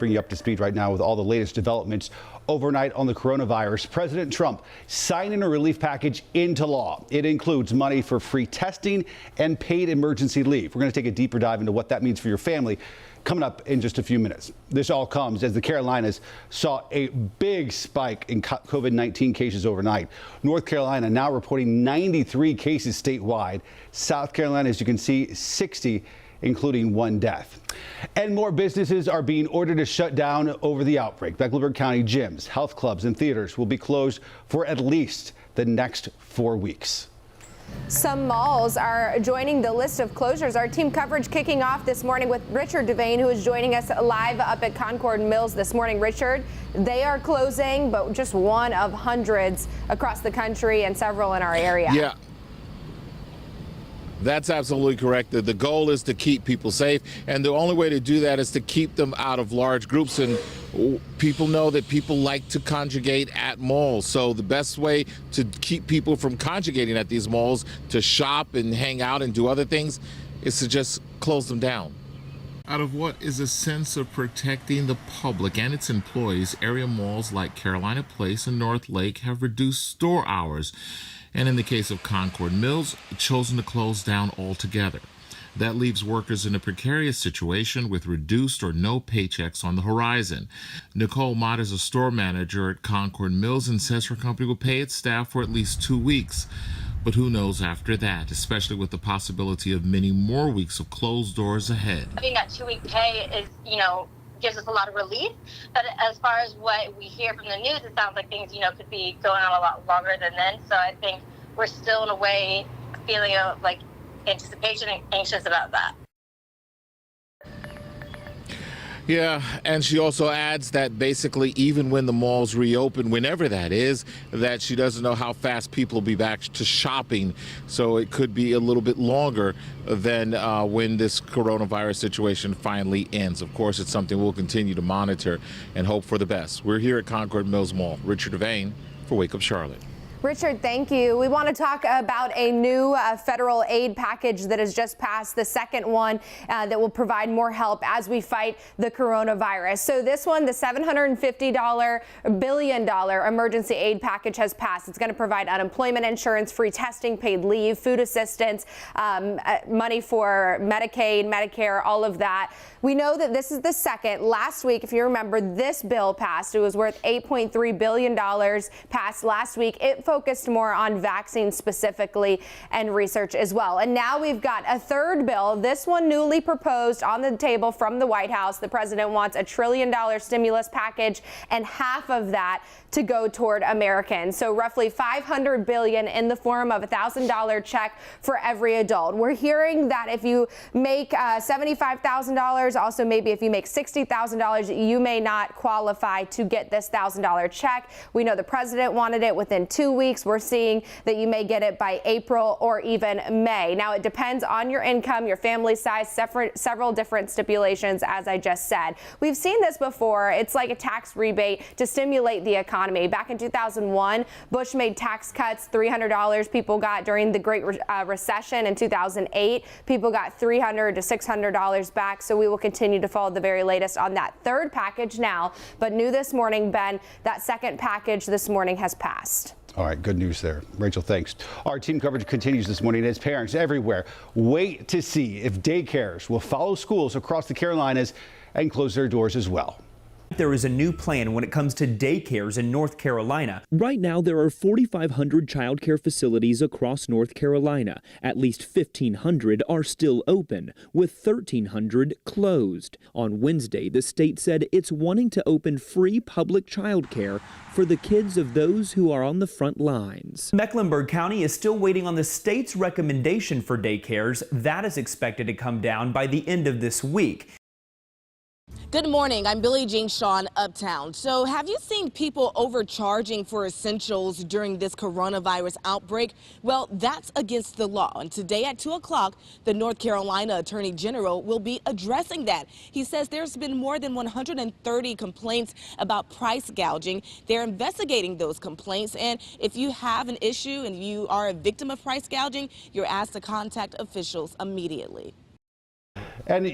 Bring you up to speed right now with all the latest developments overnight on the coronavirus. President Trump signing a relief package into law. It includes money for free testing and paid emergency leave. We're going to take a deeper dive into what that means for your family coming up in just a few minutes. This all comes as the Carolinas saw a big spike in COVID-19 cases overnight. North Carolina now reporting 93 cases statewide. South Carolina, as you can see, 60, including 1 death. And more businesses are being ordered to shut down over the outbreak. Mecklenburg County gyms, health clubs, and theaters will be closed for at least the next 4 weeks. Some malls are joining the list of closures. Our team coverage kicking off this morning with Richard Devane, who is joining us live up at Concord Mills this morning. Richard, they are closing, but just one of hundreds across the country and several in our area. Yeah. That's absolutely correct. The goal is to keep people safe, and the only way to do that is to keep them out of large groups. And people know that people like to congregate at malls. So the best way to keep people from congregating at these malls to shop and hang out and do other things is to just close them down. Out of what is a sense of protecting the public and its employees, area malls like Carolina Place and North Lake have reduced store hours, and in the case of Concord Mills, chosen to close down altogether. That leaves workers in a precarious situation with reduced or no paychecks on the horizon. Nicole Mott is a store manager at Concord Mills and says her company will pay its staff for at least 2 weeks. But who knows after that, especially with the possibility of many more weeks of closed doors ahead. Having that 2-week pay is, gives us a lot of relief. But as far as what we hear from the news, it sounds like things, could be going on a lot longer than then. So I think we're still in a way feeling of like anticipation and anxious about that. Yeah, and she also adds that basically even when the malls reopen, whenever that is, that she doesn't know how fast people will be back to shopping. So it could be a little bit longer than when this coronavirus situation finally ends. Of course, it's something we'll continue to monitor and hope for the best. We're here at Concord Mills Mall. Richard Devane for Wake Up Charlotte. Richard, thank you. We want to talk about a new federal aid package that has just passed, the second one that will provide more help as we fight the coronavirus. So this one, the $750 billion emergency aid package has passed. It's going to provide unemployment insurance, free testing, paid leave, food assistance, money for Medicaid, Medicare, all of that. We know that this is the second. Last week, if you remember, this bill passed. It was worth $8.3 billion passed last week. It focused more on vaccines specifically and research as well. And now we've got a third bill, this one newly proposed on the table from the White House. The president wants a $1 trillion stimulus package and half of that to go toward Americans. So roughly $500 billion in the form of a $1,000 check for every adult. We're hearing that if you make $75,000, also maybe if you make $60,000, you may not qualify to get this $1,000 check. We know the president wanted it within 2 weeks. We're seeing that you may get it by April or even May. Now, it depends on your income, your family size, several different stipulations, as I just said. We've seen this before. It's like a tax rebate to stimulate the economy. Back in 2001, Bush made tax cuts, $300 people got during the Great Recession in 2008. People got $300 to $600 back. So we will continue to follow the very latest on that third package now. But new this morning, Ben, that second package this morning has passed. All right, good news there. Rachel, thanks. Our team coverage continues this morning as parents everywhere wait to see if daycares will follow schools across the Carolinas and close their doors as well. There is a new plan when it comes to daycares in North Carolina. Right now, there are 4,500 child care facilities across North Carolina. At least 1,500 are still open, with 1,300 closed. On Wednesday, the state said it's wanting to open free public child care for the kids of those who are on the front lines. Mecklenburg County is still waiting on the state's recommendation for daycares. That is expected to come down by the end of this week. Good morning. I'm Billie Jean Shaw, Uptown. So have you seen people overcharging for essentials during this coronavirus outbreak? Well, that's against the law. And today at 2 o'clock, the North Carolina Attorney General will be addressing that. He says there's been more than 130 complaints about price gouging. They're investigating those complaints. And if you have an issue and you are a victim of price gouging, you're asked to contact officials immediately. And